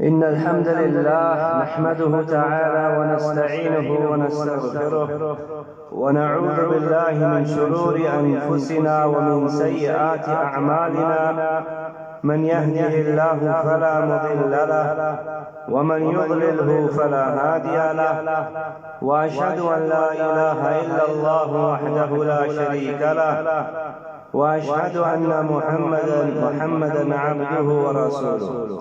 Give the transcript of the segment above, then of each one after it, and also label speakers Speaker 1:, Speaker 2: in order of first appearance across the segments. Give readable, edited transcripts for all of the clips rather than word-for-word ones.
Speaker 1: إن الحمد لله نحمده تعالى ونستعينه ونستغفره ونعوذ بالله من شرور أنفسنا ومن سيئات أعمالنا من يهده الله فلا مضل له ومن يضلله فلا هادي له وأشهد أن لا إله إلا الله وحده لا شريك له وأشهد أن محمدا عبده ورسوله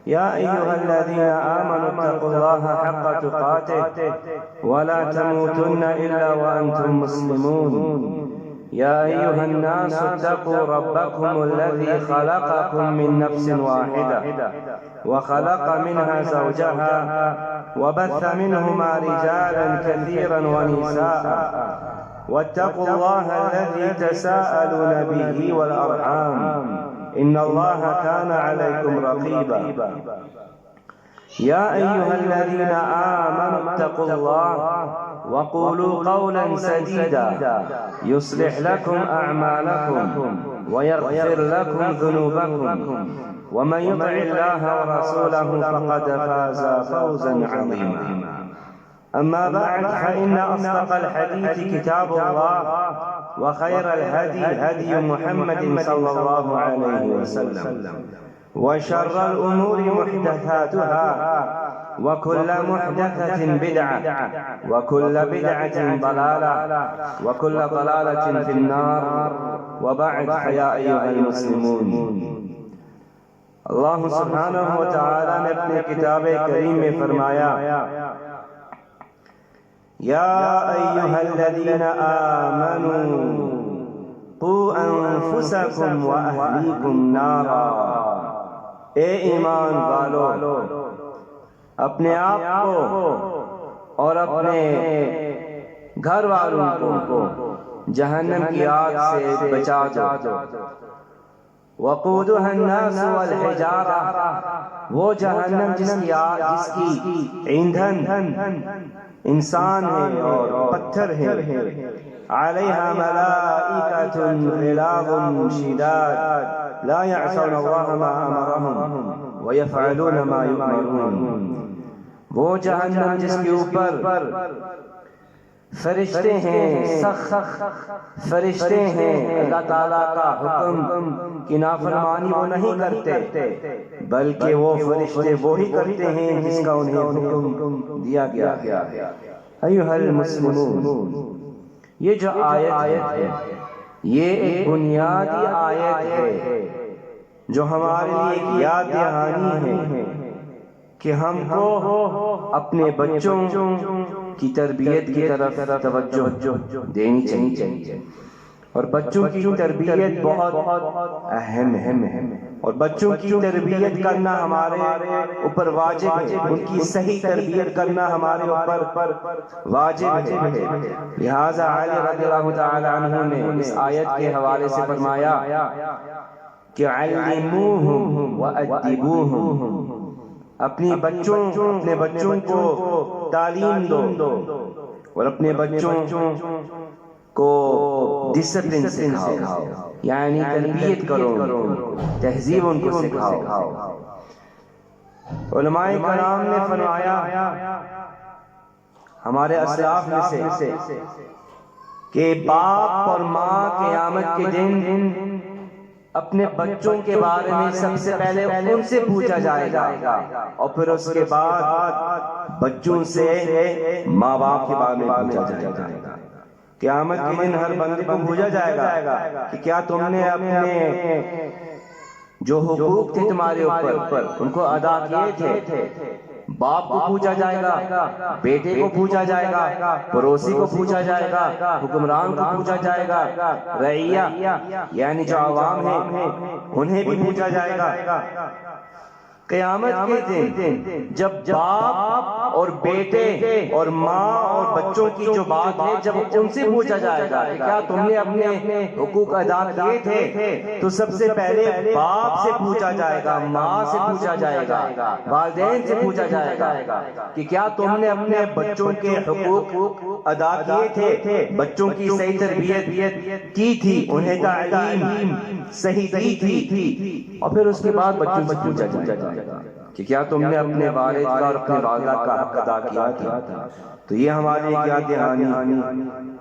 Speaker 1: يا أيها الذين آمنوا اتقوا الله حق تقاته ولا تموتن إلا وأنتم مسلمون يا أيها الناس اتقوا ربكم الذي خلقكم من نفس واحدة وخلق منها زوجها وبث منهما رجالا كثيرا ونساء واتقوا الله الذي تساءلون به والأرحام إن الله كان عليكم رقيبا يا أيها الذين آمنوا اتقوا الله وقولوا قولا سديدا يصلح لكم أعمالكم ويغفر لكم ذنوبكم ومن يطع الله ورسوله فقد فاز فوزا عظيما أما بعد فإن أصدق الحديث كتاب الله وخير الهدي هدي محمد صلى الله عليه وسلم وشر الأمور محدثاتها وكل محدثة بدعة وكل بدعة ضلالة وكل ضلالة في النار وبعد فيا أيها المسلمون اللہ سبحانہ و تعالی نے اپنے کتاب کریم میں فرمایا یا ایہا الذین آمنوا قوا انفسکم و اہلیکم نارا، اے ایمان والو اپنے آپ کو اور اپنے گھر والوں کو جہنم کی آگ سے بچا دو۔ وقودها الناس والحجارہ، وہ جہنم جس کی ایندھن انسان ہے اور پتھر ہے، علیہا ملائکۃ غلاظ شداد لا یعصون اللہ ما امرهم ویفعلون ما یؤمرون، وہ جہنم جس کے اوپر فرشتے ہیں، سخت فرشتے ہیں، اللہ تعالیٰ کا حکم کی نافرمانی وہ نہیں کرتے بلکہ وہ فرشتے وہی کرتے ہیں جس کا انہیں حکم دیا گیا۔ ایھا المسلمون، یہ جو آیت ہے یہ ایک بنیادی آیت ہے جو ہمارے لیے ایک یاد دہانی ہے کہ ہم کو اپنے بچوں کی تربیت کی طرف توجہ دینی چاہیے، اور بچوں کی تربیت بہت اہم ہے، اور بچوں کی تربیت کرنا ہمارے اوپر واجب ہے، ان کی صحیح تربیت کرنا ہمارے اوپر واجب ہے۔ لہذا علی رضی اللہ تعالی عنہ نے اس آیت کے حوالے سے فرمایا کہ علموہم وادبوہم، اپنے بچوں کو تعلیم دو اور اپنے بچوں کو ڈسپلن سکھاؤ، یعنی تربیت کرو، تہذیب ان کو سکھاؤ۔ علماء کرام نے فرمایا ہمارے اسلاف میں سے کہ باپ اور ماں قیامت کے دن اپنے بچوں کے بارے میں سب سے پہلے ان سے پوچھا جائے گا، اور پھر اس کے بعد بچوں سے ماں باپ کے بارے میں پوچھا جائے گا۔ قیامت کے دن ہر بندے کو پوچھا جائے گا کہ کیا تم نے اپنے جو حقوق تھے تمہارے اوپر ان کو ادا کیے تھے۔ باپ کو پوچھا جائے گا، بیٹے کو پوچھا جائے گا، پڑوسی کو پوچھا جائے گا، حکمران کو پوچھا جائے گا، رعیہ یعنی جو عوام ہیں انہیں بھی پوچھا جائے گا۔ قیامت کے دن جب باپ اور بیٹے اور ماں اور بچوں کی جو بات ہے جب ان سے پوچھا جائے گا کہ کیا تم نے اپنے حقوق ادا کیے تھے، تو سب سے پہلے باپ سے پوچھا جائے گا، ماں سے پوچھا جائے گا، والدین سے پوچھا جائے گا کہ کیا تم نے اپنے بچوں کے حقوق ادا کیے تھے، بچوں کی صحیح تربیت کی تھی، انہیں تعلیم صحیح دی تھی، اور پھر اس کے بعد بچوں سے پوچھا جائے گا کہ کیا تم نے اپنے والد کا اور اپنے والدہ کا حق ادا کیا تھا؟ تو یہ ہمارے کیا دہانی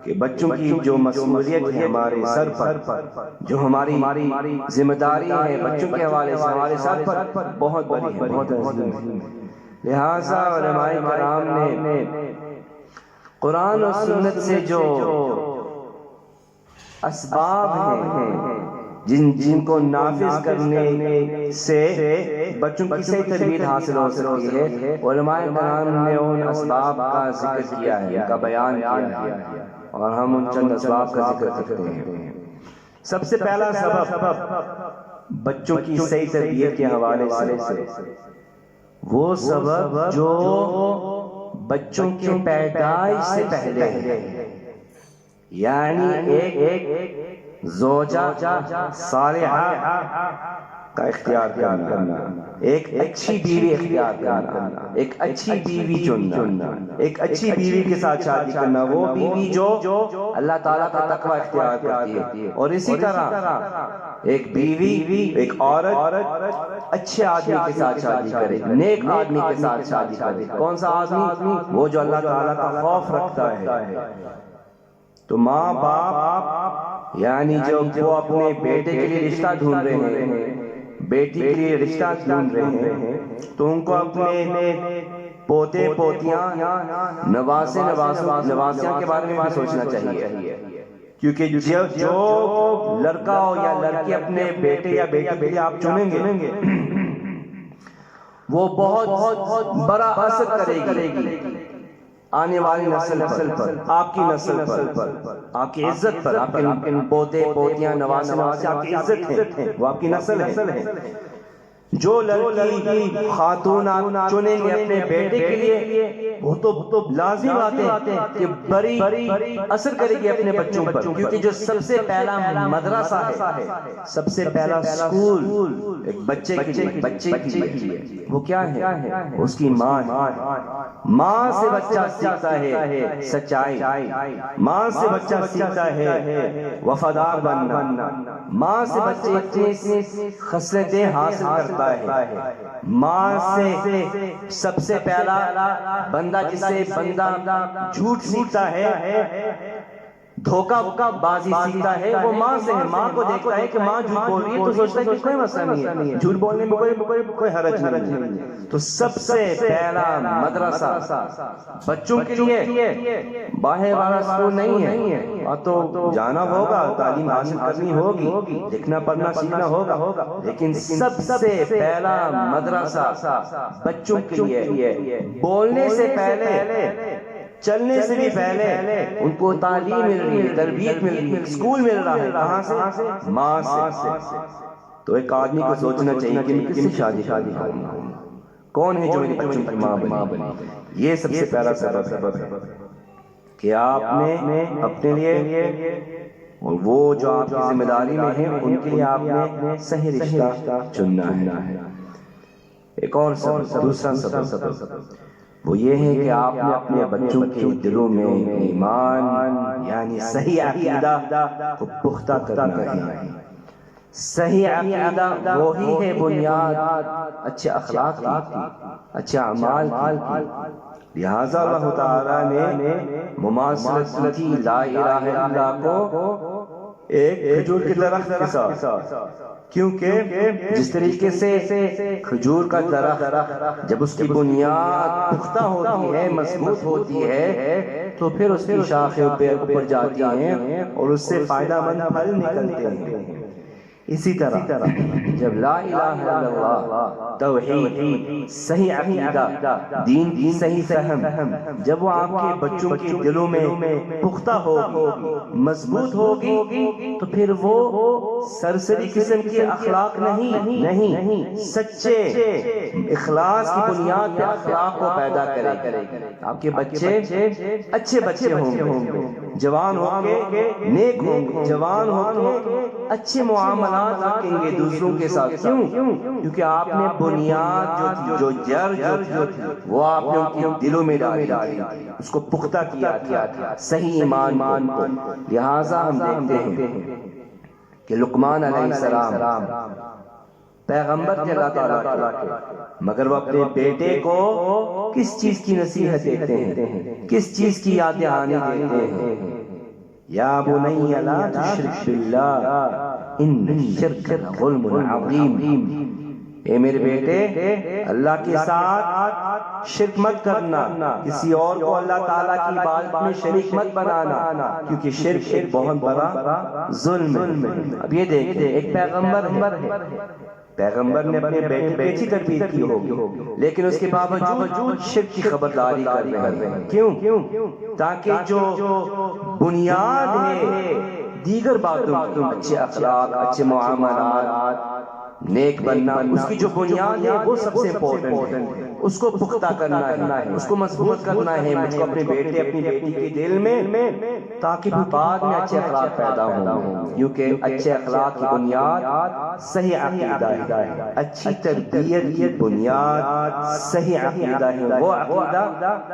Speaker 1: کہ بچوں کی جو مسئولیت ہے ہمارے سر پر، جو ہماری ذمہ داری ہے بچوں کے حوالے سے ہمارے سر پر بہت بڑی ہے، بہت عظیم ہے۔ لہٰذا علماء کرام نے قرآن اور سنت سے جو اسباب ہیں جن کو نافذ کرنے سے بچوں کی صحیح تربیت حاصل ہو سکتی ہے، علماء کرام نے ان اسباب کا ذکر کیا ہے، ان کا بیان کیا ہے، اور ہم ان چند اسباب کا ذکر کرتے ہیں۔ سب سے پہلا سبب بچوں کی صحیح تربیت کے حوالے سے وہ سبب جو بچوں کے پیدائش سے پہلے ہے، یعنی ایک زوجہ صالحہ کا اختیار کرنا، ایک اچھی بیوی اختیار کرنا، ایک اچھی بیوی چننا، ایک اچھی بیوی کے ساتھ شادی کرنا، وہ بیوی جو اللہ تعالیٰ کا تقوی اختیار کرتی ہے۔ اور اسی طرح ایک بیوی، ایک عورت اچھے آدمی کے ساتھ شادی کرے، نیک آدمی کے ساتھ شادی کرے۔ کون سا آدمی؟ وہ جو اللہ تعالیٰ کا خوف رکھتا ہے۔ تو ماں باپ یعنی جو وہ اپنے بیٹے کے لیے رشتہ ڈھونڈ رہے ہیں، بیٹی کے لیے رشتہ ڈھونڈ رہے ہیں، تو ان کو اپنے پوتے پوتیاں نواسیاں کے بارے میں بھی سوچنا چاہیے، کیونکہ جو لڑکا ہو یا لڑکی اپنے بیٹے یا بیٹی کے لیے آپ چنیں گے وہ بہت بڑا اثر کرے گی آنے والی نسل پر، آپ کی نسل پر، آپ کی عزت پر۔ آپ کے پوتے پوتیاں نواسے آپ کی عزت ہے، وہ آپ کی نسل ہے۔ جو لڑکی خاتون آپ چنیں گے اپنے بیٹے کے لیے، وہ تو لازمی بات ہے کہ بڑی اثر کرے گی اپنے بچوں پر، کیونکہ جو سب سے پہلا مدرسہ ہے، سب سے پہلا اسکول ایک بچے کے لیے وہ کیا ہے؟ اس کی ماں ہے۔ ماں سے بچہ سیکھتا ہے سچائی، ماں سے بچہ سیکھتا ہے وفادار بننا، ماں سے بچے اتنی خصلتیں حاصل کرتا ہے۔ ماں سے سب سے پہلا بندہ جس سے بندہ جھوٹ سیکھتا ہے، دھوکہ بازی سیکھتا ہے، وہ ماں سے ہے۔ ماں کو دیکھتا ہے کہ ماں جھوٹ بول رہی ہے تو سوچتا ہے کہ کوئی مسئلہ نہیں ہے، جھوٹ بولنے میں کوئی حرج نہیں ہے۔ تو سب سے پہلا مدرسہ بچوں کے لیے باہر والا اسکول نہیں ہے، اور تو جانا ہوگا، تعلیم حاصل کرنی ہوگی، لکھنا پڑھنا سیکھنا ہوگا، لیکن سب سے پہلا مدرسہ بچوں کے لیے بولنے سے پہلے، چلنے سے بھی پہلے ان کو تعلیم مل رہی ہے، تربیت مل رہی ہے، اسکول مل رہا ہے۔ کہاں سے؟ ماں سے۔ تو ایک آدمی کو سوچنا چاہیے کہ میں کس سے شادی کروں، کون ہے جو میرے بچوں کی ماں بنے۔ یہ سب سے پہلا سبب ہے کہ آپ نے اپنے لیے، اور وہ جو آپ کی ذمہ داری میں ہیں ان کے لیے آپ نے صحیح رشتہ چننا ہے۔ ایک اور سبب، دوسرا سبب وہ یہ ہے کہ آپ نے اپنے بچوں کے دلوں میں ایمان یعنی صحیح عقیدہ کو پختہ کرنا ہے۔ صحیح عقیدہ وہی ہے بنیاد اچھے اخلاق کی، اچھے اعمال کی۔ لہٰذا اللہ تعالیٰ نے مماثلت کی لا الہ الا اللہ کو ایک کھجور کے درخت کے ساتھ، کیونکہ جس طریقے سے کھجور کا درخت جب اس کی بنیاد پختہ ہوتی ہے، مضبوط ہوتی ہے، تو پھر اس کی شاخیں اوپر جاتی ہیں اور اس سے فائدہ مند پھل نکلتے ہیں۔ اسی طرح جب لا الہ الا اللہ، توحید، صحیح عقیدہ، دین کی صحیح فہم جب وہ آپ کے بچوں کے دلوں میں پختہ ہوگی، مضبوط ہوگی، تو پھر وہ سرسری قسم کے اخلاق نہیں، سچے اخلاص کی بنیاد پہ اخلاق کو پیدا کرے گی۔ آپ کے بچے اچھے بچے ہوں گے، جوان ہوں گے نیک ہوں گے، جوان ہوں گے اچھے معاملات رکھیں گے دوسروں کے ساتھ۔ کیوں؟ کیونکہ آپ نے بنیاد جو جڑ تھی وہ آپ نے ان کے دلوں میں ڈالی، اس کو پختہ کیا تھا، صحیح ایمان کو۔ لہٰذا ہم دیکھتے ہیں کہ لقمان علیہ السلام پیغمبر تھے اللہ تعالیٰ کے، مگر وہ اپنے بیٹے کو کس چیز کی نصیحت دیتے ہیں، کس چیز کی یاد دہانی دیتے ہیں؟ یا بنی لا تشرک باللہ ان الشرک ظلم عظیم، اے میرے بیٹے اللہ کے ساتھ شرک مت کرنا، کسی اور کو اللہ تعالیٰ کی عبادت میں شریک مت بنانا، کیونکہ شرک ایک بہت بڑا ظلم ہے۔ اب یہ دیکھیں، ایک پیغمبر ہے، پیغمبر نے اپنے بیٹے کی اچھی تربیت کی ہوگی، لیکن اس کے باوجود شرک کی خبرداری کر رہے ہیں۔ کیوں؟ تاکہ جو بنیاد ہے دیگر باتوں کی، اچھے اخلاق، اچھے معاملات، نیک بننا، اس کی جو بنیاد ہے وہ سب سے امپورٹنٹ ہے، اس کو پختہ کرنا ہے، اس کو مضبوط کرنا ہے مجھ کو اپنے بیٹے اپنی بیٹی کے دل میں، تاکہ بھی بعد میں اچھے اخلاق پیدا ہوں، کیونکہ اچھے اخلاق کی بنیاد صحیح عقیدہ ہے، اچھی تربیت کی بنیاد صحیح عقیدہ ہے، وہ عقیدہ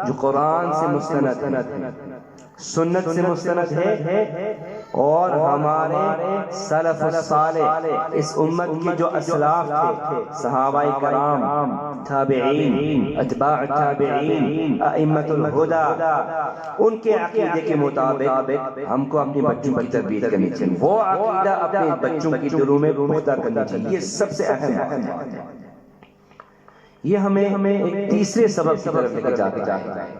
Speaker 1: جو قرآن سے مستند ہے، سنت سے مستند ہے، اور ہمارے سلف الصالح اس امت کے جو اسلاف تھے، صحابہ کرام، تابعین، اتباع تابعین، ائمۃ الہدی، ان کے عقیدے کے مطابق ہم کو اپنے بچوں کی تربیت کرنی چاہیے، وہ عقیدہ اپنے بچوں کی دلوں میں پختہ کرنی چاہیے، یہ سب سے اہم بات ہے۔ یہ ہمیں ایک تیسرے سبب کی طرف لے کے جاتا ہے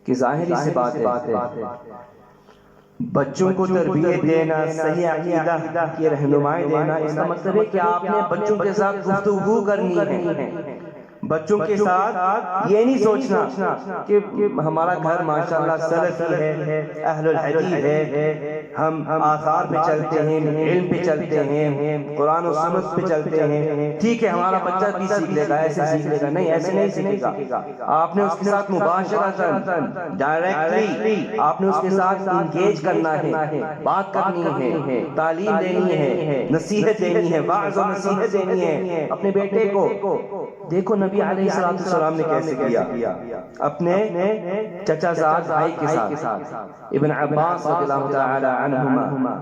Speaker 1: کہ ظاہری سی بات ہے، بچوں کو تربیت دینا، صحیح عقیدہ کی رہنمائی دینا، اس کا مطلب ہے کہ آپ نے بچوں کے ساتھ گفتگو کرنی ہے، بچوں کے ساتھ یہ نہیں سوچنا کہ ہمارا گھر ماشاءاللہ سلفی ہے، اہل الحدیث ہے، ہم آثار پہ چلتے ہیں، علم پہ چلتے ہیں، قرآن و سنت پہ چلتے ہیں، ٹھیک ہے ہمارا بچہ بھی سیکھ لے گا، ایسے سیکھ لے گا، نہیں ایسے نہیں سیکھے گا۔ آپ نے اس کے ساتھ مباشرتاً، ڈائریکٹلی آپ نے اس کے ساتھ انگیج کرنا ہے، بات کرنی ہے، تعلیم دینی ہے، نصیحت دینی ہے، واعظ و نصیحت دینی ہے اپنے بیٹے کو۔ دیکھو نبی علیہ السلام نے کیسے کیا اپنے چچا زاد بھائی کے ساتھ، ابن عباس رضی اللہ تعالی عنہما،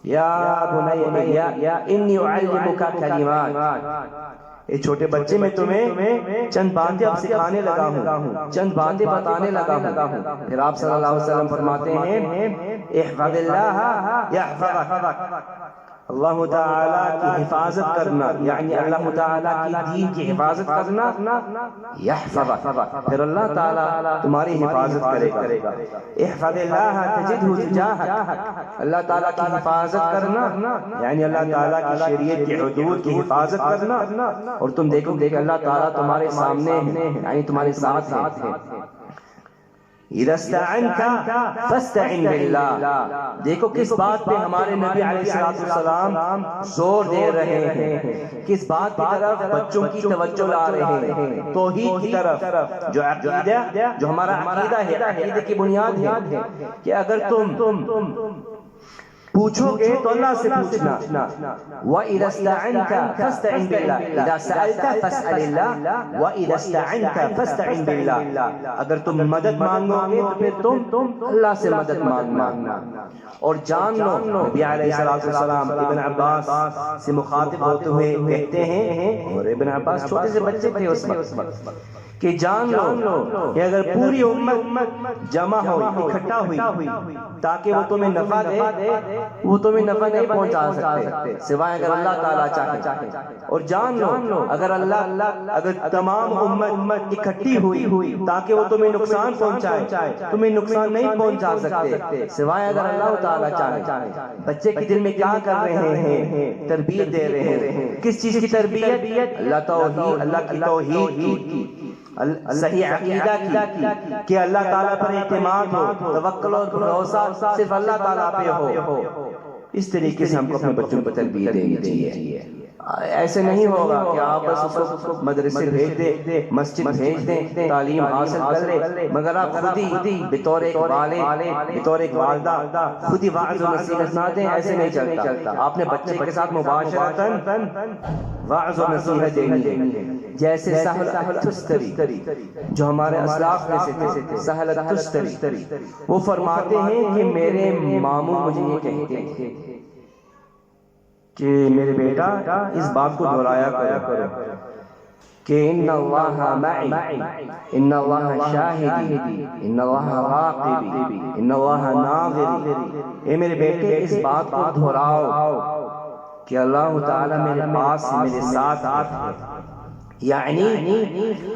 Speaker 1: یا بنی انی اعلمک کلمات، اے چھوٹے بچے میں تمہیں چند باتیں اب سکھانے لگا ہوں، چند باتیں بتانے لگا ہوں۔ پھر آپ صلی اللہ علیہ وسلم فرماتے ہیں احفظ اللہ یحفظک، اللہ تعالیٰ کی حفاظت کرنا، یعنی اللہ تعالیٰ کی دین کی حفاظت کرنا، یحفظک، پھر اللہ تعالیٰ تمہاری حفاظت کرے گا۔ احفظ اللہ تجدہ تجاہک، اللہ تعالیٰ کی حفاظت کرنا یعنی اللہ تعالیٰ کی شریعت کی حدود کی حفاظت کرنا، اور تم دیکھو کہ اللہ تعالیٰ تمہارے سامنے ہے، یعنی تمہارے ساتھ ہے۔ اذا استعنت فاستعن باللہ، دیکھو کس بات پہ ہمارے نبی علیہ السلام زور دے رہے ہیں، کس بات کی طرف بچوں کی توجہ لا رہے ہیں، توحید کی طرف، جو عقیدہ، جو ہمارا عقیدہ ہے، عقیدے کی بنیاد ہے کہ اگر تم پوچھو گے تو اللہ سے پوچھنا، وَإِذَا اسْتَعِنْتَ فَاسْتَعِنْ بِاللَّهِ، إِذَا سَأَلْتَ فَاسْأَلِ اللَّهِ وَإِذَا اسْتَعِنْتَ فَاسْتَعِنْ بِاللَّهِ، اگر تم مدد مانگو گے تو پھر تم اللہ سے مدد مانگنا۔ اور جان لو، نبی علیہ السلام ابن عباس سے مخاطب ہوتے ہوئے کہتے ہیں، اور ابن عباس چھوٹے سے بچے تھے اس وقت، کہ جان لو کہ اگر پوری امت جمع ہوئی، اکٹھا ہوئی تاکہ وہ تمہیں نفع دے، وہ تمہیں نفع نہیں پہنچا سکتے سوائے اگر اللہ تعالیٰ چاہے۔ اور جان لو اگر تمام امت اکٹھی ہوئی تاکہ وہ تمہیں نقصان پہنچائے، تمہیں نقصان نہیں پہنچا سکتے سوائے اگر اللہ تعالیٰ چاہے۔ بچے کے دل میں کیا کر رہے ہیں؟ تربیت دے رہے ہیں، کس چیز کی تربیت؟ اللہ کی توحید کی، صحیح عقیدہ کی، کہ اللہ تعالیٰ پر اعتماد ہو، توکل اور بھروسہ صرف اللہ تعالیٰ پہ ہو۔ اس طریقے سے ہم کو اپنے بچوں کو تربیت دینی چاہیے۔ ایسے نہیں ہوگا کہ آپ بس اس کو مدرسے بھیج دیں، مسجد بھیج دیں، تعلیم حاصل کر لیں، مگر آپ خود ہی بطور ایک والد، بطور ایک والدہ خود ہی واعظ و نصیحت نہ دیں، ایسے نہیں چلتا۔ آپ نے بچے کے ساتھ مباشرتاً واعظ و نصیحت دینی ہے۔ جیسے سہل التستری، جو ہمارے اسلاف میں سے تھے، سہل التستری، وہ فرماتے ہیں کہ میرے ماموں مجھے یہ کہتے ہیں کہ میرے بیٹا اس بات کو دہرایا کرو کہ ان اللہ معی، ان اللہ شاہدی، ان اللہ راقبی، ان اللہ ناظری۔ اے میرے بیٹے اس بات کو دہراؤ کہ اللہ تعالیٰ میرے پاس میرے ساتھ ہے، یعنی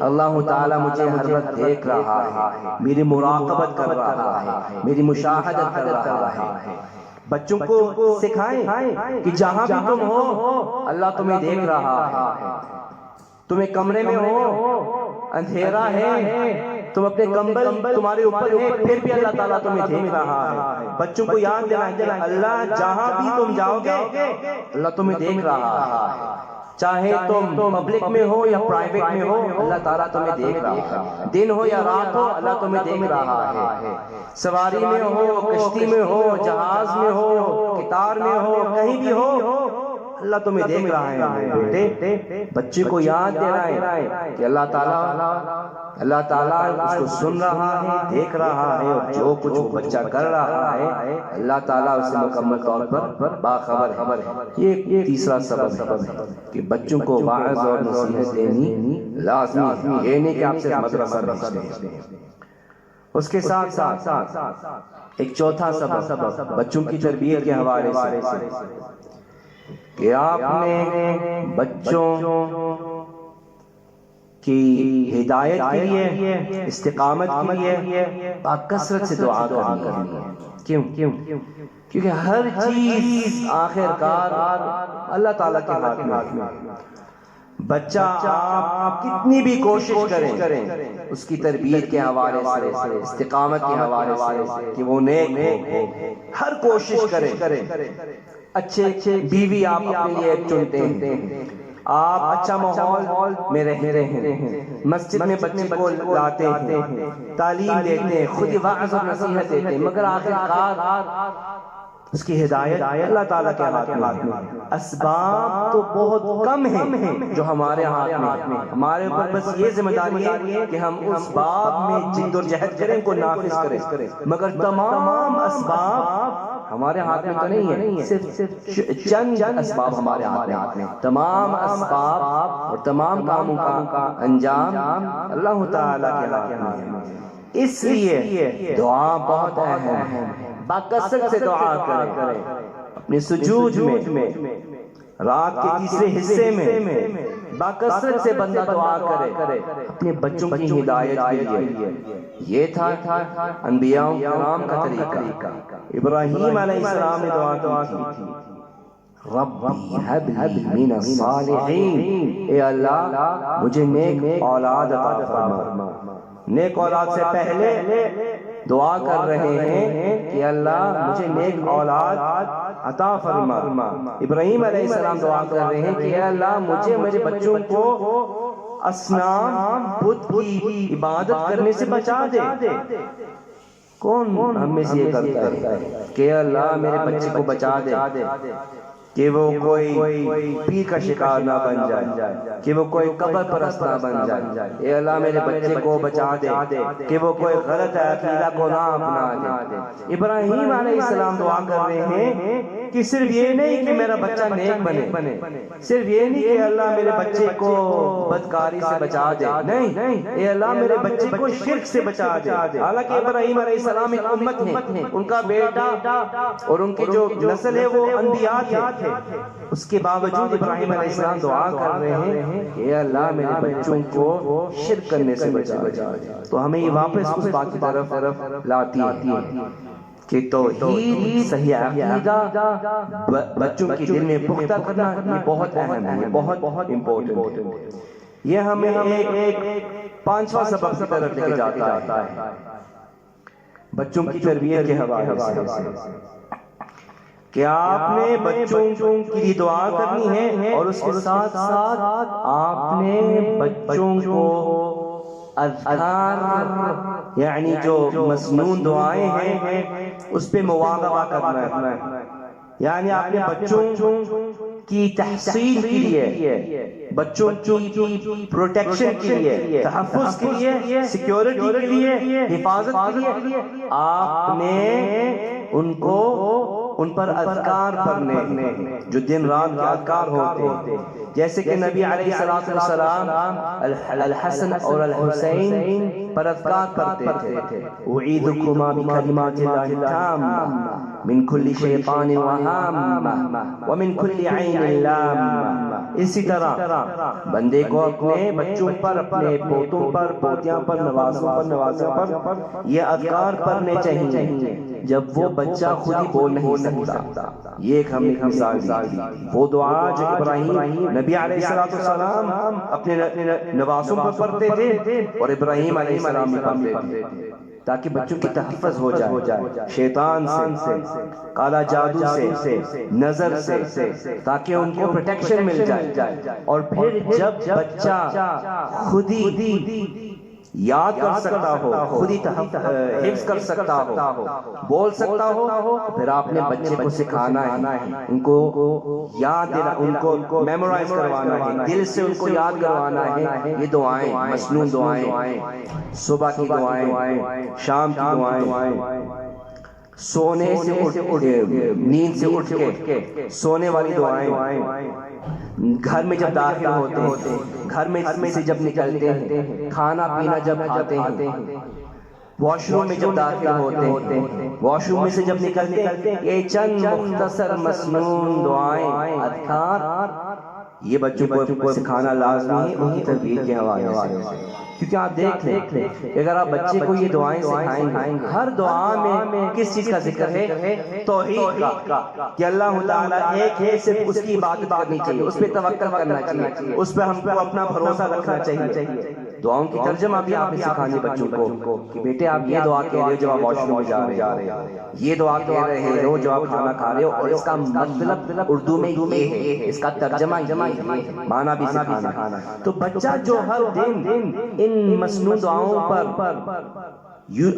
Speaker 1: اللہ تعالیٰ مجھے ہر وقت دیکھ رہا ہے، میری مراقبت کر رہا ہے، میری مشاہدت کر رہا ہے۔ بچوں کو سکھائیں کہ جہاں بھی تم ہو اللہ تمہیں دیکھ رہا ہے۔ تمہیں کمرے میں ہو، اندھیرا ہے، تم اپنے کمبل تمہارے اوپر ہے، پھر بھی اللہ تعالیٰ تمہیں دیکھ رہا ہے۔ بچوں کو یاد دلائیں اللہ جہاں بھی تم جاؤ گے اللہ تمہیں دیکھ رہا ہے، چاہے تم پبلک میں ہو یا پرائیویٹ میں ہو اللہ تعالیٰ تمہیں دیکھ رہا ہے، دن ہو یا رات ہو اللہ تمہیں دیکھ رہا ہے، سواری میں ہو، کشتی میں ہو، جہاز میں ہو، قطار میں ہو، کہیں بھی ہو اللہ تمہیں دیکھ رہا ہے۔ بیٹے بچے کو یاد دلائیں کہ اللہ تعالیٰ اس کو سن رہا ہے، دیکھ رہا ہے، اور جو کچھ وہ بچہ کر رہا ہے اللہ تعالیٰ اسے مکمل طور پر باخبر ہے۔ یہ تیسرا سبب ہے کہ بچوں کو واعظ اور نصیحت دینی لازمی ہے، یہ نہیں کہ آپ سے مدرسہ بھیجتے ہیں۔ اس کے ساتھ ساتھ ایک چوتھا سبب بچوں کی تربیت کے حوالے سے کہ آپ نے بچوں کی ہدایت کے لیے، استقامت کے لیے کثرت سے دعا کرنی ہے۔ کیوں؟ کیونکہ ہر چیز آخر کار اللہ تعالیٰ کے ہاتھ میں۔ بچہ آپ کتنی بھی کوشش کریں اس کی تربیت کے حوالے سے، استقامت کے حوالے سے کہ وہ نیک ہو، ہر کوشش کریں۔ اچھے بیوی آپ اپنے لیے چنتے ہیں، آپ اچھا ماحول میں رہ رہے ہیں، مسجد میں بچے کو لاتے ہیں، تعلیم دیتے ہیں، خود واعظ اور نصیحت دیتے ہیں، مگر آخر اس کی ہدایت اللہ تعالیٰ کے ہاتھ میں۔ اسباب تو بہت کم ہیں جو ہمارے ہاتھ میں، ہمارے اوپر بس یہ ذمہ داری ہے کہ ہم اس باب میں جد و جہد کریں، ان کو نافذ کریں، مگر تمام اسباب ہمارے ہاتھ میں تو نہیں ہے، صرف چند اسباب ہمارے ہاتھ میں۔ تمام اسباب اور تمام کاموں کا انجام اللہ تعالیٰ کے ہاتھ میں۔ اس لیے دعا بہت اہم ہے، باکثرت سے دعا کریں، اپنے سجود میں، رات کے تیسرے حصے میں باکثرت سے بندہ دعا کرے اپنے بچوں کی ہدایت کے لیے۔ یہ تھا انبیاء کرام کا طریقہ۔ ابراہیم علیہ السلام نے دعا کی تھی ربی ہب لی من الصالحین، اے اللہ مجھے نیک اولاد عطا فرما۔ نیک اولاد سے پہلے دعا کر رہے ہیں کہ اللہ مجھے نیک اولاد عطا فرما۔ ابراہیم علیہ السلام دعا کر رہے ہیں کہ اے اللہ مجھے میرے بچوں کو اصنام بت کی عبادت کرنے سے بچا دے۔ کون ہم میں سے یہ کرتا ہے کہ اللہ میرے بچے کو بچا دے کہ وہ کوئی پیر کا شکار نہ بن جائے، کہ وہ کوئی قبر پرست نہ بن جائے۔ اے اللہ میرے بچے کو بچا دے کہ وہ کوئی غلط عقیدہ کو نہ اپنا دے۔ ابراہیم علیہ السلام دعا کر رہے ہیں کہ صرف یہ نہیں کہ میرا بچہ نیک بنے، صرف یہ نہیں کہ اللہ میرے بچے کو بدکاری سے بچا دے، نہیں، اے اللہ میرے بچے کو شرک سے بچا دے۔ حالانکہ ابراہیم علیہ السلام ایک امت ہے، ان کا بیٹا اور ان کی جو نسل ہے وہ انبیاء تھے، اس کے باوجود ابراہیم علیہ السلام دعا کر رہے ہیں کہ اے اللہ میرے بچوں کو شرک کرنے سے بچا۔ تو ہمیں یہ واپس اس بات کی طرف لاتی ہے کہ توحید، صحیح عقیدہ بچوں کے دل میں پختہ کرنا یہ بہت اہم ہے، بہت امپورٹنٹ ہے۔ یہ ہمیں ایک پانچواں سبب کی طرف لے کے جاتا ہے بچوں کی تربیت کے حوالے سے کہ آپ نے بچوں کے لیے دعا کرنی ہے، اور اس کے ساتھ ساتھ آپ نے بچوں کو اذکار یعنی جو مسنون دعائیں ہیں اس پہ مواظبہ کرنا ہے۔ یعنی آپ نے بچوں کی تحصیل کے لیے، بچوں کی پروٹیکشن کے لیے، تحفظ کے لیے، سیکیورٹی کے لیے، حفاظت کے لیے آپ نے ان کو ان پر اذکار پڑھنے جو دن رات کے اذکار ہوتے، جیسے کہ نبی علیہ السلام الحسن اور الحسین پر اذکار پڑھتے تھے، اعیذکما بکلمات اللہ التامہ من کل شیطان وہامہ ومن کل عین لامہ۔ اسی طرح بندے کو اپنے بچوں پر، اپنے پوتوں پر، پوتیاں پر، نوازوں پر یہ اذکار پڑھنے چاہیے جب وہ بچہ خود ہی بول نہیں سکتا۔ یہ ایک ہم نے مثال دی، وہ دعا جو ابراہیم نبی علیہ السلام اپنے نوازوں پر پڑھتے تھے اور ابراہیم علیہ السلام بھی پڑھتے تھے، تاکہ بچوں کی تحفظ ہو جائے شیطان سے، کالا جادو سے، نظر سے، تاکہ ان کو پروٹیکشن مل جائے۔ اور پھر جب بچہ خود ہی یاد کر سکتا ہو، خود ہی حفظ کر سکتا ہو، بول سکتا ہو، پھر آپ نے بچے کو سکھانا ہے، ان کو یاد دینا، ان کو میمورائز کروانا ہے، دل سے ان کو یاد کروانا ہے۔ یہ دعائیں، مسنون دعائیں، صبح کی دعائیں، شام کی دعائیں، سونے سے نیند سے اٹھ کے سونے والی دعائیں، گھر میں جب داخل ہوتے ہیں، گھر میں سے جب نکلتے ہیں، کھانا پینا جب کھاتے ہیں، واش روم میں جب داخل ہوتے ہیں، واش روم میں سے جب نکلتے ہیں، یہ چند مختصر مسنون دعائیں، اذکار، یہ بچوں کو سکھانا لازمی ہے ان کی تربیت کے حوالے سے۔ کیونکہ آپ دیکھ لیں اگر آپ بچے کو یہ دعائیں سکھائیں گے، ہر دعا میں کس چیز کا ذکر ہے؟ توحید کا، کہ اللہ تعالیٰ ایک ہے، صرف اس کی عبادت کرنی چاہیے، اس پہ توکل کرنا چاہیے، اس پہ ہم کو اپنا بھروسہ رکھنا چاہیے۔ دعاؤں کی ترجمہ بھی آپ نے سکھانی بچوں کو کہ بیٹے آپ یہ دعا کہہ رہے ہو جب آپ واش روم میں جا رہے ہو، یہ دعا کہہ رہے ہو جب آپ کھانا کھا رہے ہو، اور اس کا مطلب اردو میں یہ ہے، اس کا ترجمہ معنی بھی سکھانا۔ تو بچہ جو ہر دن ان مسنون دعاؤں پر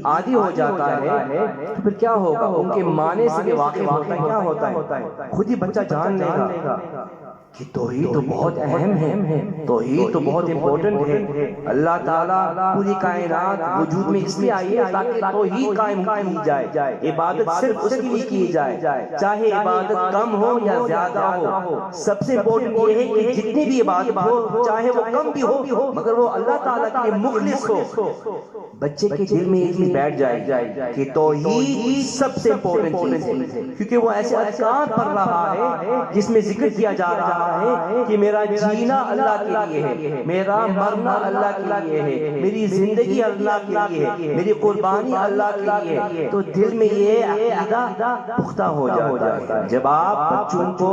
Speaker 1: عادی ہو جاتا ہے تو پھر کیا ہوگا؟ ان کے معنی سے بھی واقف ہوتا ہے، کیا ہوتا ہے؟ خود ہی بچہ جان لے گا کہ توحید تو بہت اہم ہے، توحید تو بہت امپورٹنٹ ہے۔ اللہ تعالیٰ پوری کائنات وجود میں اس لیے آئی ہے تاکہ توحید قائم کی جائے، عبادت صرف اس کے لیے کی جائے، چاہے عبادت کم ہو یا زیادہ ہو۔ سب سے امپورٹنٹ یہ ہے کہ جتنی بھی عبادت ہو، چاہے وہ کم بھی ہو، مگر وہ اللہ تعالیٰ کے لیے مخلص ہو۔ بچے کے دل میں یہ چیز بیٹھ جائے کہ توحید سب سے امپورٹنٹ چیز ہے، کیونکہ وہ ایسے اذکار پڑھ رہا ہے جس میں ذکر کیا جا رہا ہے کہ میرا جینا اللہ کے لیے ہے، میرا مرنا اللہ کے لیے ہے، میری زندگی اللہ کے لیے ہے، میری قربانی اللہ کے لیے ہے۔ تو دل میں یہ عقیدہ پختہ ہو جاتا ہے۔ جب آپ بچوں کو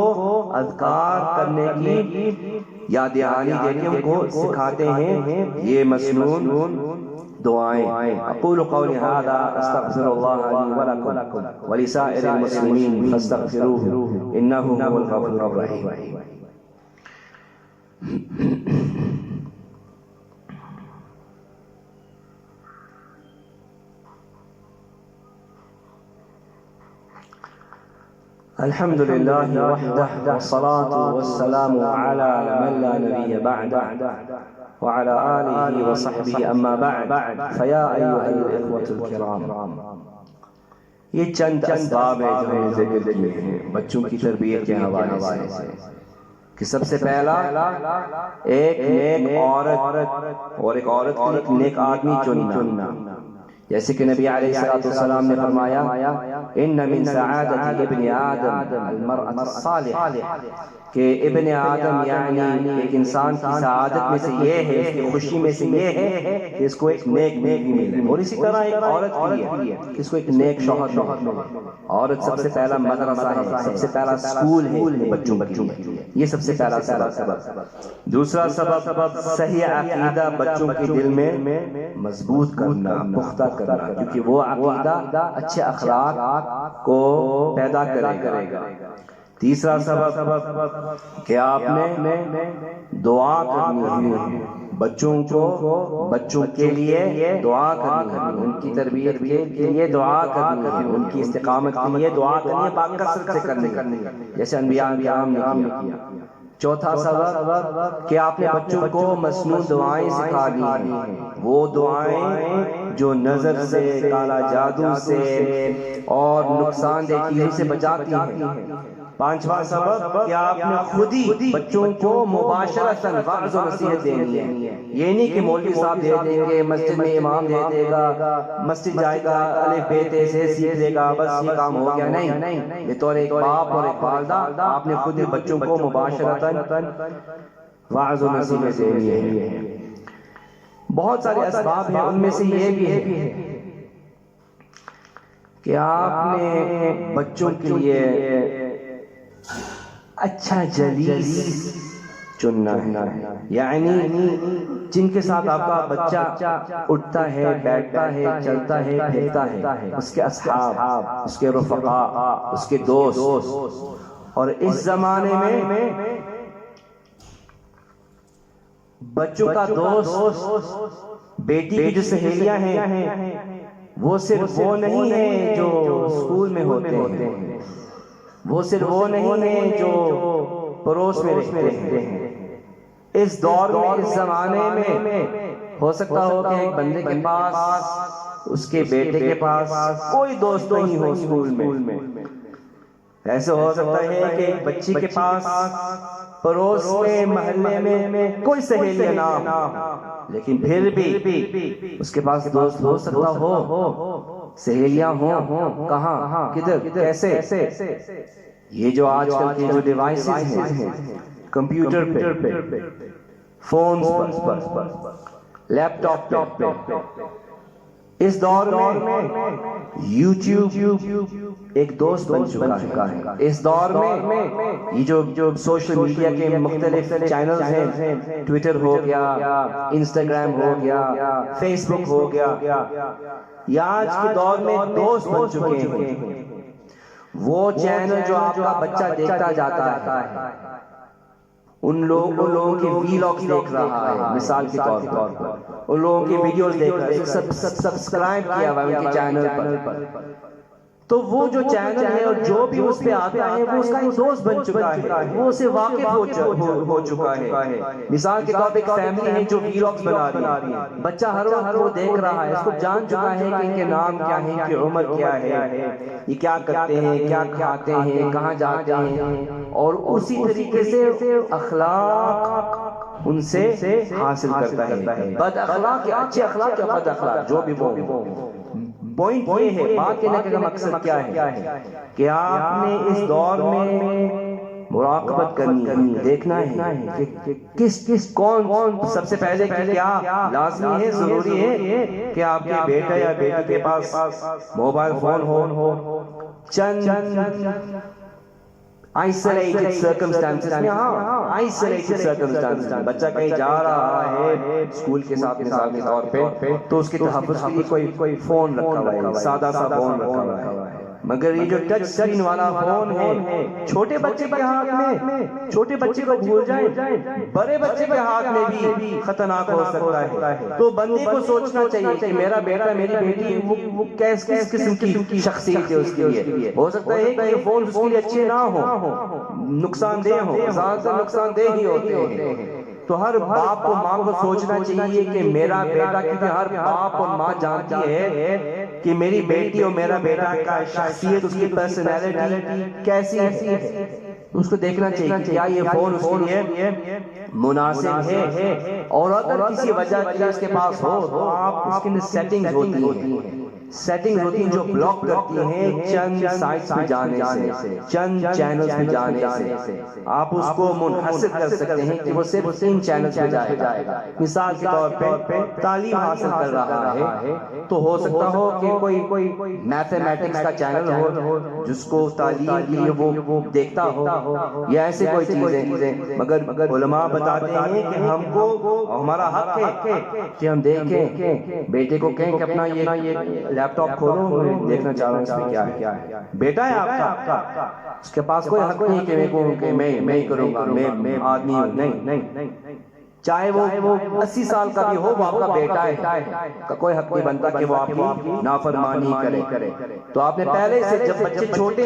Speaker 1: اذکار کرنے کی یاد دہانی دیتے ہیں، ان کو سکھاتے ہیں یہ مسنون دعائیں۔ اقول قولی هذا استغفر الله لي ولكم ولسائر المسلمين فاستغفروه انه هو الغفور الرحيم۔ الحمد لله وحده والصلاة والسلام على من لا نبي بعده وعلى آله وصحبه أما بعد فيا أيها الإخوة الكرام، یہ چند اسباب ہیں جو ہم ذکر کیے ہیں بچوں کی تربیت کے حوالے سے، کہ سب سے پہلا ایک نیک عورت اور ایک عورت کو ایک نیک آدمی چننا، جیسے کہ نبی علیہ السلام نے فرمایا ان من سعادت ابن آدم المرأة الصالحة، کہ ابن آدم یعنی ایک انسان کی سعادت میں سے یہ ہے، اس کی خوشی میں سے یہ ہے کہ اس کو ایک نیک بیوی ملے، اور اسی طرح ایک عورت کی ہے کہ اس کو ایک نیک شوہر ملے۔ عورت سب سے پہلا مدرسہ ہے، سب سے پہلا سکول ہے بچوں کی، یہ سب سے پہلا سبب۔ دوسرا سبب صحیح عقیدہ بچوں کے دل میں مضبوط کرنا، پختہ کرنا، کیونکہ وہ عقیدہ اچھے اخلاق کو پیدا کرے گا۔ تیسرا سبب کہ آپ نے دعا کرنی ہے بچوں کے لیے دعا کرنی ہے، ان کی تربیت کے لیے دعا کرنی ہے، ان کی استقامت کے لیے دعا کرنی ہے، پاک کثرت سے کرنی ہے، جیسے انبیاء کرام نے کیا۔ چوتھا سبب کہ آپ نے بچوں کو مصنوع دعائیں سکھا دی ہیں، وہ دعائیں جو نظر سے، کالا جادو سے اور نقصان دہ چیزوں سے بچاتی ہیں۔ پانچواں سبب کہ آپ نے خود ہی بچوں کو مباشرتاً وعظ و نصیحت دینی ہے۔ یہ نہیں کہ مولوی صاحب دے دیں گے، مسجد میں امام دے دے گا، مسجد جائے گا، الف ب ت سے سیکھ لے گا، بس یہ کام ہو گیا۔ نہیں، بطور ایک باپ اور ایک والدہ آپ نے خود ہی بچوں کو مباشرتاً وعظ و نصیحت دینی ہے۔ بہت سارے اسباب ہیں، ان میں سے یہ بھی ہے کہ آپ نے بچوں کے لیے اچھا جلیس چننا ہے، یعنی جن کے ساتھ آپ کا بچہ اٹھتا ہے، بیٹھتا ہے، چلتا ہے، پھرتا ہے، اس کے اصحاب، اس کے رفقا، اس کے دوست۔ اور اس زمانے میں بچوں کا دوست، بیٹی کی جو سہیلیاں ہیں، وہ صرف وہ نہیں ہیں جو اسکول میں ہوتے ہیں، وہ صرف وہ نہیں ہیں جو پڑوس میں رہتے ہیں۔ اس دور میں، اس زمانے میں ہو سکتا ہو کہ ایک بندے کے پاس، اس کے بیٹے کے پاس کوئی دوست نہیں ہو اسکول میں۔ ایسے ہو سکتا ہے کہ ایک بچی کے پاس پڑوس میں، محلے میں کوئی سہیلی نہ ہو، لیکن پھر بھی اس کے پاس دوست ہو سکتا ہو، سہیلیاں ہوں۔ کہاں، کدھر، کیسے؟ یہ جو آج کل کے جو ڈیوائسز ہیں، کمپیوٹر پہ، فونز پر، لیپ ٹاپ پہ، اس دور میں یوٹیوب ایک دوست بن چکا ہے۔ اس دور میں یہ جو سوشل میڈیا کے مختلف چینلز ہیں، ٹویٹر ہو گیا، انسٹاگرام ہو گیا، فیس بک ہو گیا، یہ آج کے دور میں دوست بن چکے ہیں۔ وہ چینل جو آپ کا بچہ دیکھتا جاتا ہے، ان لوگوں کی ویلاگز دیکھ رہا ہے، مثال کے طور پر ان لوگوں کی ویڈیوز دیکھ رہا ہے، سبسکرائب کیا ہوا ہے ان کے چینل پر، تو وہ جو چینل ہے اور جو بھی اس پہ آتا ہے وہ اس کا ایک دوست بن چکا ہے، وہ اسے واقف ہو چکا ہے۔ مثال کے طور پہ ایک فیملی ہے جو ویلاگز بنا رہی ہے، بچہ ہر وقت وہ دیکھ رہا ہے، اس کو جان چکا ہے کہ ان کے نام کیا ہیں، ان کی عمر کیا ہے، یہ کیا کرتے ہیں، کیا کھاتے ہیں، کہاں جاتے ہیں، اور اسی طریقے سے اخلاق ان سے حاصل کرتا ہے، بد اخلاق یا اچھے اخلاق یا بد اخلاق، جو بھی وہ۔ پوائنٹ یہ ہے، بات کہنے کا مقصد کیا ہے کہ آپ نے اس دور میں مراقبت کرنی ہے، دیکھنا ہے کہ کس کون سب سے پہلے کیا لازمی ہے، ضروری ہے کہ آپ کے بیٹا یا بیٹی کے پاس موبائل فون ہو۔ چند آئسولیٹڈ سرکمسٹانسز میں، آئسولیٹڈ سرکمسٹانسز میں بچہ کہیں جا رہا ہے اسکول کے ساتھ، مثال کے طور پہ، تو اس کے تحفظ کے لیے کوئی فون رکھا ہوا ہے، سادہ سا فون رکھا ہوا ہے، مگر یہ جو ٹچ اسکرین والا فون ہے چھوٹے بچے کے ہاتھ میں، چھوٹے بچے کو بھول جائیں، بڑے بچے کے ہاتھ میں بھی خطرناک ہو سکتا ہے۔ تو بندے کو سوچنا چاہیے کہ میرا بیٹا، میری بیٹی وہ کس قسم کی شخصیت ہے اس کے لیے۔ ہو سکتا ہے کہ یہ فون اس کے لیے اچھے نہ ہو، نقصان دہ ہو، زیادہ تر نقصان دہ ہی ہوتے ہیں۔ تو ہر باپ کو، ماں کو سوچنا چاہیے کہ میرا بیٹا، کیونکہ ہر باپ اور ماں جانتی ہے کہ میری بیٹی اور میرا بیٹا کا شخصیت، اس کی پرسنالٹی کیسی ہے، اس کو دیکھنا چاہیے کہ کیا یہ فون اس کے لیے مناسب ہے، اور اگر کسی وجہ کے لیے اس کے پاس ہو تو آپ اس کے اندر سیٹنگز ہوتی ہیں جو بلاک کرتی ہیں چند سائٹس پہ جانے سے، چند چینلز پہ جانے سے، آپ اس کو منحصر کر سکتے ہیں کہ وہ صرف ان چینلز پہ جائے گا۔ مثال کے طور پہ تعلیم حاصل کر رہا ہے تو ہو سکتا ہو کہ کوئی میتھمیٹکس کا چینل ہو جس کو تعلیم کے لیے وہ دیکھتا ہو، یا ایسے کوئی چیزیں، مگر علماء بتاتے ہیں کہ ہم کو ہمارا حق ہے کہ ہم دیکھیں، بیٹے کو کہیں کہ اپنا یہ لیپ ٹاپ کھولو، دیکھنا چاہ رہا ہوں اس میں کیا ہے، بیٹا ہے آپ کا، اس کے پاس کوئی حق نہیں کہ میں کروں گا، میں آدمی ہوں، نہیں، چاہے وہ 80 سال کا بھی ہو، وہ آپ کا بیٹا ہے، کوئی حق نہیں بنتا کہ وہ آپ کی نافرمانی کرے۔ تو آپ نے پہلے سے جب بچے چھوٹے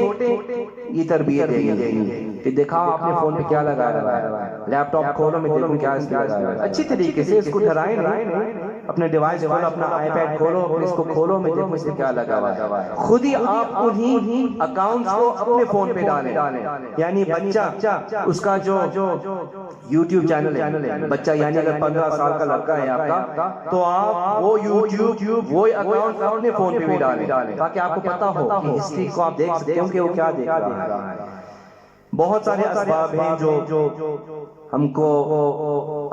Speaker 1: یہ تربیت دینی ہے کہ دکھاؤ اپنے فون پہ کیا لگایا ہوا ہے، لیپ ٹاپ کھولو میں دیکھوں کیا اس پہ لگایا ہوا ہے، اچھی طریقے سے اس کو ڈرائیں نہیں، اپنے ڈیوائس کھولو، اپنا آئی پیڈ کھولو، اس کو کھولو میں دیکھوں اس پہ کیا لگا ہوا ہے، خود ہی آپ انہی اکاؤنٹس کو اپنے فون پہ ڈالیں، یعنی بچہ اس کا جو یوٹیوب چینل ہے، بچہ یعنی اگر 15 سال کا لڑکا ہے آپ کا، تو آپ وہ یوٹیوب وہ اکاؤنٹ اپنے فون پہ بھی ڈالیں تاکہ آپ کو پتا ہو کہ ہسٹری کو آپ دیکھ سکتے ہو کہ وہ کیا دیکھ رہا ہے۔ بہت سارے اسباب ہیں جو ہم کو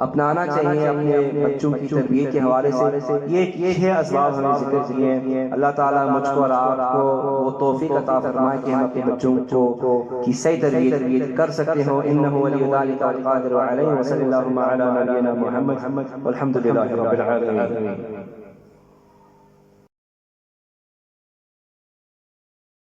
Speaker 1: اپنانا چاہیے اپنے بچوں کی تربیت کے حوالے سے، یہ 6 اسباب ہمیں ذکر کیے ہیں۔ اللہ تعالیٰ مجھ کو اور آپ کو وہ توفیق عطا فرمائے کہ ہم اپنے بچوں کو کی صحیح تربیت کر سکتے ہوں۔ انہ ولی ذلک القادر علیہ، وصلی اللہ علی نبینا محمد والحمد للہ رب العالمین۔